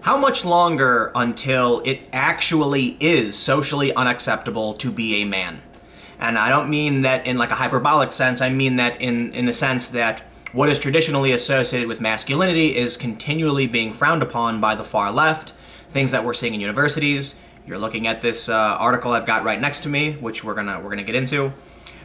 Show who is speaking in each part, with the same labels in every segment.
Speaker 1: How much longer until it actually is socially unacceptable to be a man? And I don't mean that in like a hyperbolic sense, I mean that in the sense that what is traditionally associated with masculinity is continually being frowned upon by the far left, things that we're seeing in universities. You're looking at this article I've got right next to me, which we're gonna get into.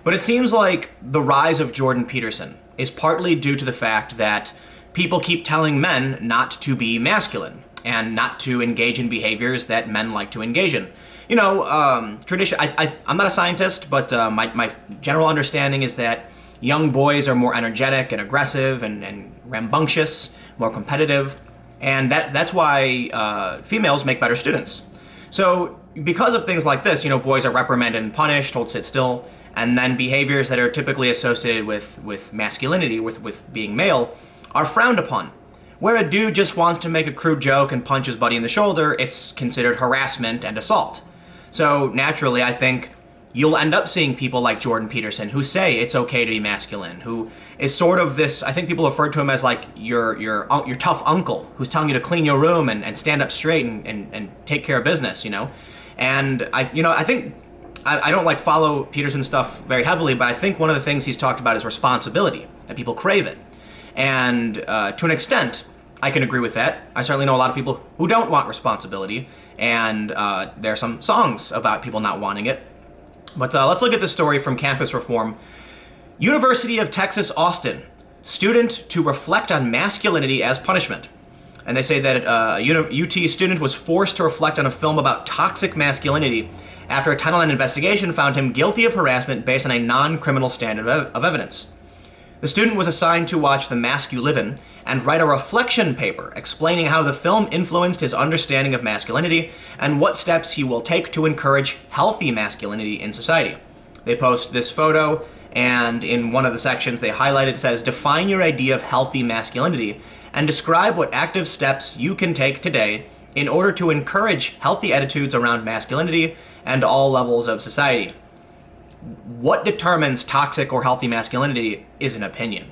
Speaker 1: But it seems like the rise of Jordan Peterson is partly due to the fact that people keep telling men not to be masculine and not to engage in behaviors that men like to engage in. You know, tradition. I'm not a scientist, but my general understanding is that young boys are more energetic and aggressive and rambunctious, more competitive, and that's why females make better students. So because of things like this, you know, boys are reprimanded and punished, told to sit still, and then behaviors that are typically associated with masculinity, with being male, are frowned upon. Where a dude just wants to make a crude joke and punch his buddy in the shoulder, it's considered harassment and assault. So naturally, I think you'll end up seeing people like Jordan Peterson who say it's okay to be masculine, who is sort of this, I think people refer to him as like your tough uncle who's telling you to clean your room and stand up straight and take care of business, you know? And I think, I don't like follow Peterson's stuff very heavily, but I think one of the things he's talked about is responsibility, that people crave it. And to an extent, I can agree with that. I certainly know a lot of people who don't want responsibility, and there are some songs about people not wanting it. But let's look at this story from Campus Reform. University of Texas, Austin. Student to reflect on masculinity as punishment. And they say that a UT student was forced to reflect on a film about toxic masculinity after a Title IX investigation found him guilty of harassment based on a non-criminal standard of evidence. The student was assigned to watch The Mask You Live In and write a reflection paper explaining how the film influenced his understanding of masculinity and what steps he will take to encourage healthy masculinity in society. They post this photo, and in one of the sections they highlight it says, "Define your idea of healthy masculinity and describe what active steps you can take today in order to encourage healthy attitudes around masculinity and all levels of society." What determines toxic or healthy masculinity is an opinion.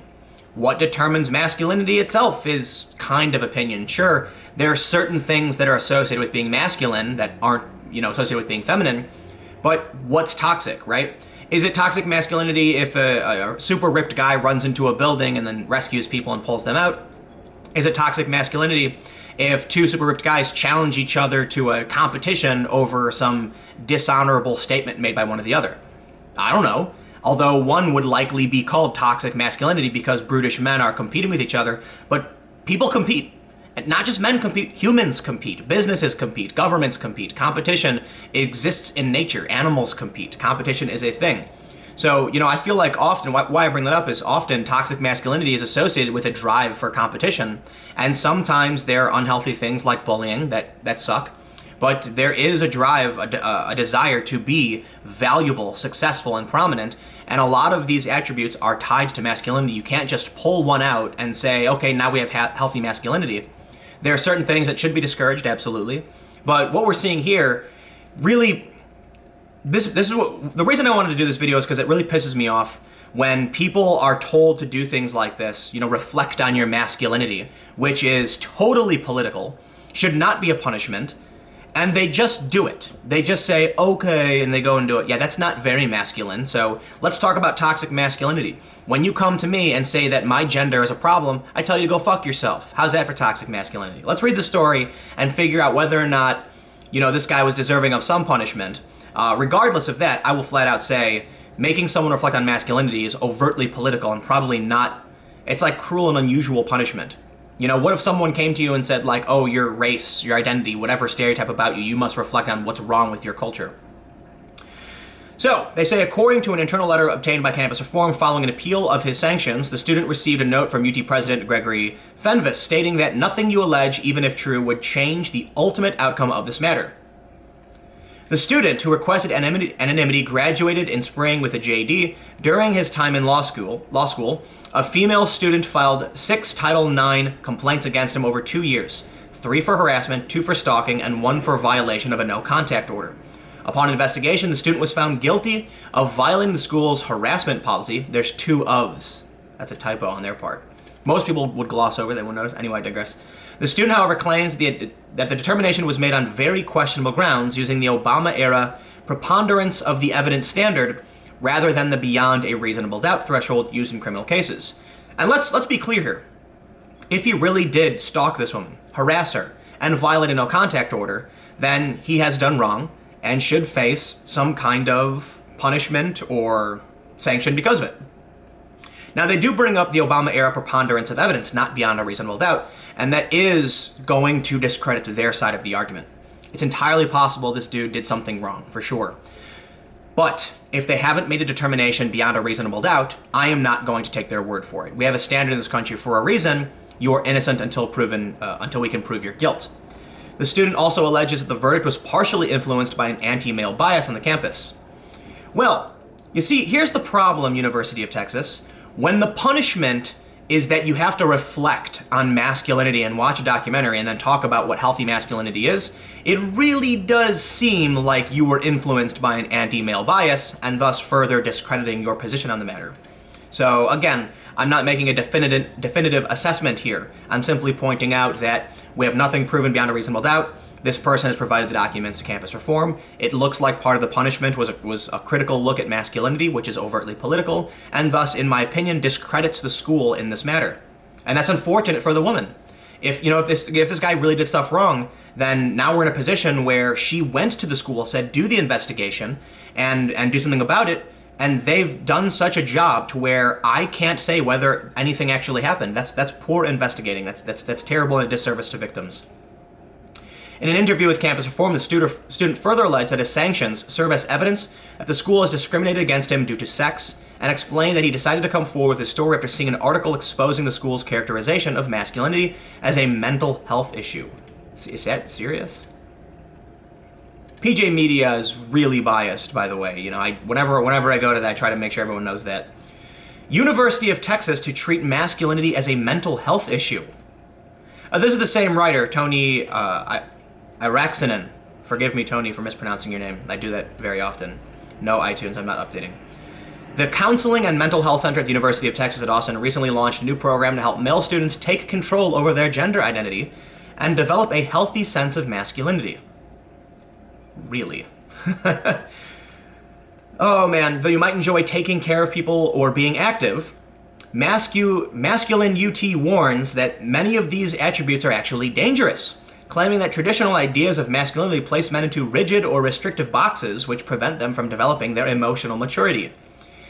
Speaker 1: What determines masculinity itself is kind of opinion. Sure, there are certain things that are associated with being masculine that aren't, associated with being feminine, but what's toxic, right? Is it toxic masculinity if a super ripped guy runs into a building and then rescues people and pulls them out? Is it toxic masculinity if two super ripped guys challenge each other to a competition over some dishonorable statement made by one or the other? I don't know. Although one would likely be called toxic masculinity because brutish men are competing with each other, but people compete. And not just men compete, humans compete, businesses compete, governments compete, competition exists in nature, animals compete, competition is a thing. So, I feel like often, why I bring that up is often toxic masculinity is associated with a drive for competition, and sometimes there are unhealthy things like bullying that suck. But there is a drive, a desire to be valuable, successful, and prominent, and a lot of these attributes are tied to masculinity. You can't just pull one out and say, okay, now we have healthy masculinity. There are certain things that should be discouraged, absolutely. But what we're seeing here, really, this is the reason I wanted to do this video is because it really pisses me off when people are told to do things like this, reflect on your masculinity, which is totally political, should not be a punishment. And they just do it. They just say, okay, and they go and do it. Yeah, that's not very masculine. So let's talk about toxic masculinity. When you come to me and say that my gender is a problem, I tell you to go fuck yourself. How's that for toxic masculinity? Let's read the story and figure out whether or not, this guy was deserving of some punishment. Regardless of that, I will flat out say making someone reflect on masculinity is overtly political and probably not, it's like cruel and unusual punishment. What if someone came to you and said like, oh, your race, your identity, whatever stereotype about you, you must reflect on what's wrong with your culture. So, they say according to an internal letter obtained by Campus Reform following an appeal of his sanctions, the student received a note from UT President Gregory Fenves stating that nothing you allege, even if true, would change the ultimate outcome of this matter. The student, who requested anonymity, graduated in spring with a JD. During his time in law school, a female student filed 6 Title IX complaints against him over 2 years, 3 for harassment, 2 for stalking, and 1 for violation of a no-contact order. Upon investigation, the student was found guilty of violating the school's harassment policy. There's 2 ofs. That's a typo on their part. Most people would gloss over, they wouldn't notice. Anyway, I digress. The student, however, claims that the determination was made on very questionable grounds using the Obama-era preponderance of the evidence standard rather than the beyond a reasonable doubt threshold used in criminal cases. And let's be clear here. If he really did stalk this woman, harass her, and violate a no contact order, then he has done wrong and should face some kind of punishment or sanction because of it. Now, they do bring up the Obama-era preponderance of evidence, not beyond a reasonable doubt, and that is going to discredit their side of the argument. It's entirely possible this dude did something wrong, for sure. But if they haven't made a determination beyond a reasonable doubt, I am not going to take their word for it. We have a standard in this country for a reason. You're innocent until we can prove your guilt. The student also alleges that the verdict was partially influenced by an anti-male bias on the campus. Well, you see, here's the problem, University of Texas. When the punishment is that you have to reflect on masculinity and watch a documentary and then talk about what healthy masculinity is, it really does seem like you were influenced by an anti-male bias and thus further discrediting your position on the matter. So again, I'm not making a definitive assessment here. I'm simply pointing out that we have nothing proven beyond a reasonable doubt. This person has provided the documents to campus reform. It looks like part of the punishment was a critical look at masculinity, which is overtly political, and thus, in my opinion, discredits the school in this matter. And that's unfortunate for the woman. If this guy really did stuff wrong, then now we're in a position where she went to the school, said, do the investigation and do something about it, and they've done such a job to where I can't say whether anything actually happened. That's poor investigating. That's terrible and a disservice to victims. In an interview with Campus Reform, the student further alleged that his sanctions serve as evidence that the school has discriminated against him due to sex, and explained that he decided to come forward with his story after seeing an article exposing the school's characterization of masculinity as a mental health issue. Is that serious? PJ Media is really biased, by the way. Whenever I go to that, I try to make sure everyone knows that. University of Texas to treat masculinity as a mental health issue. This is the same writer, Tony Iraxinen. Forgive me, Tony, for mispronouncing your name. I do that very often. No iTunes, I'm not updating. The Counseling and Mental Health Center at the University of Texas at Austin recently launched a new program to help male students take control over their gender identity and develop a healthy sense of masculinity. Really? Oh man, though you might enjoy taking care of people or being active, Masculine UT warns that many of these attributes are actually dangerous, claiming that traditional ideas of masculinity place men into rigid or restrictive boxes which prevent them from developing their emotional maturity.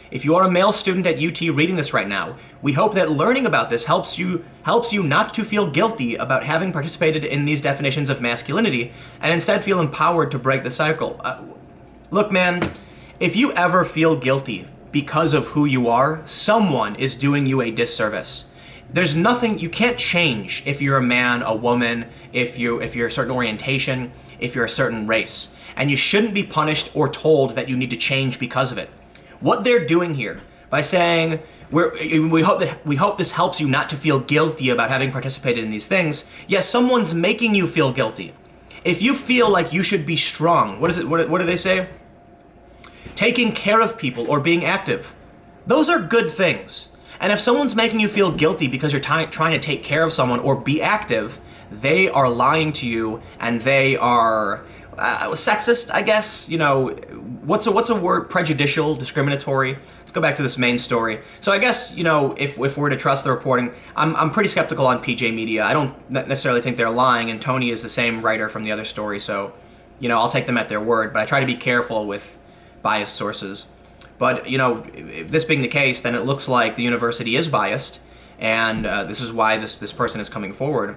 Speaker 1: If you are a male student at UT reading this right now, we hope that learning about this helps you not to feel guilty about having participated in these definitions of masculinity, and instead feel empowered to break the cycle. Look, man, if you ever feel guilty because of who you are, someone is doing you a disservice. There's nothing, you can't change if you're a man, a woman, if you're a certain orientation, if you're a certain race. And you shouldn't be punished or told that you need to change because of it. What they're doing here, by saying, we hope this helps you not to feel guilty about having participated in these things, yes, someone's making you feel guilty. If you feel like you should be strong, what do they say? Taking care of people or being active. Those are good things. And if someone's making you feel guilty because you're trying to take care of someone or be active, they are lying to you, and they are sexist, I guess. What's a word? Prejudicial, discriminatory. Let's go back to this main story. So I guess, if we're to trust the reporting, I'm pretty skeptical on PJ Media. I don't necessarily think they're lying, and Tony is the same writer from the other story, so, I'll take them at their word, but I try to be careful with biased sources. But, this being the case, then it looks like the university is biased, and this is why this person is coming forward.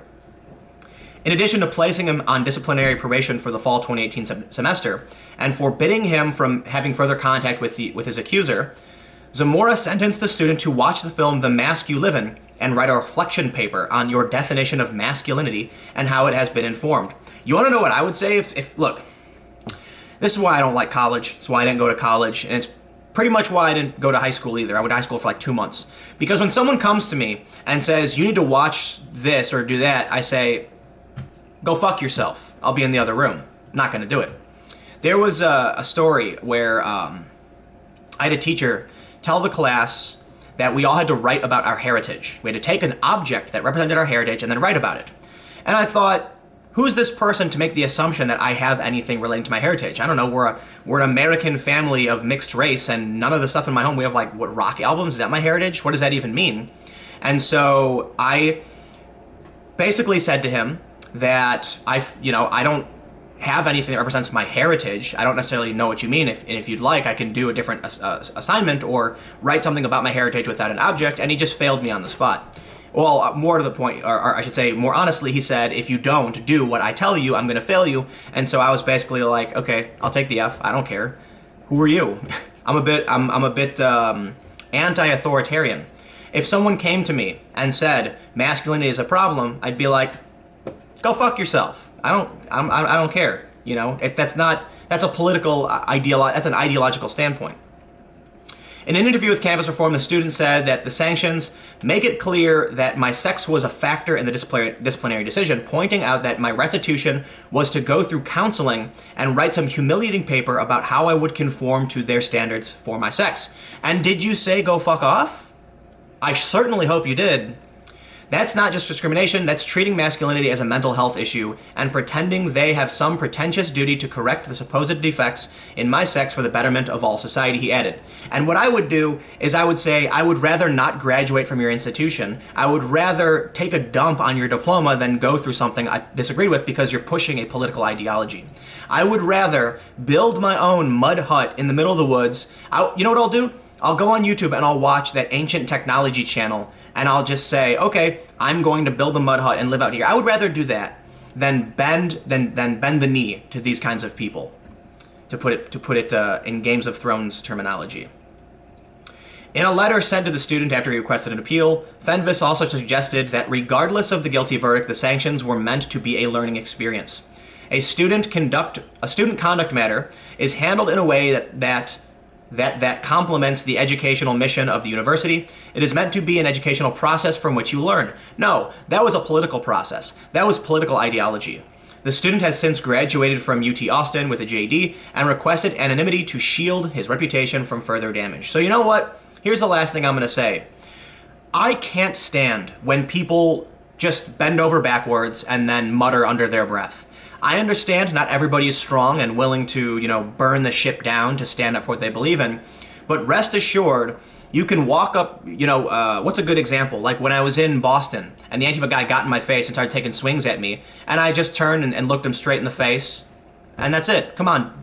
Speaker 1: In addition to placing him on disciplinary probation for the fall 2018 semester, and forbidding him from having further contact with his accuser, Zamora sentenced the student to watch the film The Mask You Live In and write a reflection paper on your definition of masculinity and how it has been informed. You want to know what I would say if look, this is why I don't like college. It's why I didn't go to college, and it's pretty much why I didn't go to high school either. I went to high school for like 2 months. Because when someone comes to me and says, you need to watch this or do that, I say, go fuck yourself. I'll be in the other room. I'm not going to do it. There was a story where I had a teacher tell the class that we all had to write about our heritage. We had to take an object that represented our heritage and then write about it. And I thought, who's this person to make the assumption that I have anything relating to my heritage? I don't know, we're an American family of mixed race, and none of the stuff in my home, we have like, what, rock albums? Is that my heritage? What does that even mean? And so I basically said to him that I don't have anything that represents my heritage. I don't necessarily know what you mean. If you'd like, I can do a different assignment or write something about my heritage without an object. And he just failed me on the spot. Well, more to the point, or I should say more honestly, he said, if you don't do what I tell you, I'm going to fail you. And so I was basically like, okay, I'll take the F. I don't care. Who are you? I'm a bit anti-authoritarian. If someone came to me and said masculinity is a problem, I'd be like, go fuck yourself. I don't care. You know, that's a political that's an ideological standpoint. In an interview with Campus Reform, the student said that the sanctions make it clear that my sex was a factor in the disciplinary decision, pointing out that my restitution was to go through counseling and write some humiliating paper about how I would conform to their standards for my sex. And did you say go fuck off? I certainly hope you did. That's not just discrimination, that's treating masculinity as a mental health issue and pretending they have some pretentious duty to correct the supposed defects in my sex for the betterment of all society, he added. And what I would do is I would say, I would rather not graduate from your institution. I would rather take a dump on your diploma than go through something I disagree with because you're pushing a political ideology. I would rather build my own mud hut in the middle of the woods. You know what I'll do? I'll go on YouTube and I'll watch that ancient technology channel and I'll just say, okay, I'm going to build a mud hut and live out here. I would rather do that than bend the knee to these kinds of people, to put it in Games of Thrones terminology. In a letter sent to the student after he requested an appeal, Fenves also suggested that regardless of the guilty verdict, the sanctions were meant to be a learning experience. A student conduct matter is handled in a way that complements the educational mission of the university. It is meant to be an educational process from which you learn. No, that was a political process. That was political ideology. The student has since graduated from UT Austin with a JD and requested anonymity to shield his reputation from further damage. So you know what? Here's the last thing I'm going to say. I can't stand when people just bend over backwards and then mutter under their breath. I understand not everybody is strong and willing to, burn the ship down to stand up for what they believe in, but rest assured, you can walk up, what's a good example? Like when I was in Boston and the Antifa guy got in my face and started taking swings at me, and I just turned and looked him straight in the face, and that's it. Come on,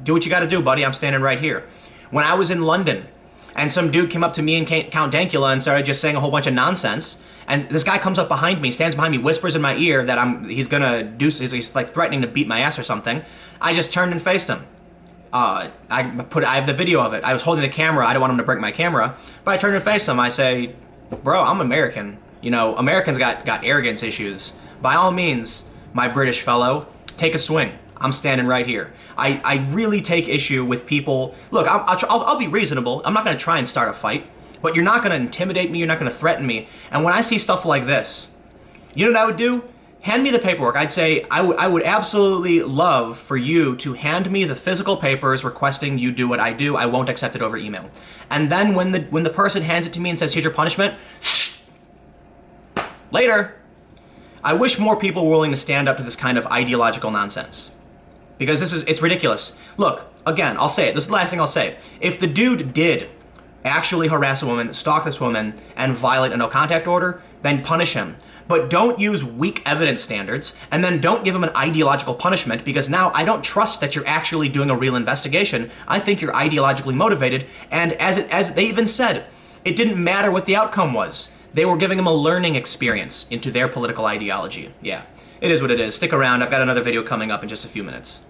Speaker 1: do what you gotta do, buddy. I'm standing right here. When I was in London, and some dude came up to me and Count Dankula and started just saying a whole bunch of nonsense. And this guy comes up behind me, stands behind me, whispers in my ear that he's like threatening to beat my ass or something. I just turned and faced him. I have the video of it. I was holding the camera. I don't want him to break my camera, but I turned and faced him. I say, bro, I'm American. Americans got arrogance issues. By all means, my British fellow, take a swing. I'm standing right here. I really take issue with people. Look, I'll be reasonable. I'm not going to try and start a fight, but you're not going to intimidate me. You're not going to threaten me. And when I see stuff like this, you know what I would do? Hand me the paperwork. I'd say I would absolutely love for you to hand me the physical papers requesting you do what I do. I won't accept it over email. And then when the person hands it to me and says, here's your punishment, later. I wish more people were willing to stand up to this kind of ideological nonsense. Because it's ridiculous. Look, again, I'll say it. This is the last thing I'll say. If the dude did actually harass a woman, stalk this woman, and violate a no contact order, then punish him. But don't use weak evidence standards, and then don't give him an ideological punishment, because now I don't trust that you're actually doing a real investigation. I think you're ideologically motivated, and as they even said, it didn't matter what the outcome was. They were giving him a learning experience into their political ideology. Yeah, it is what it is. Stick around. I've got another video coming up in just a few minutes.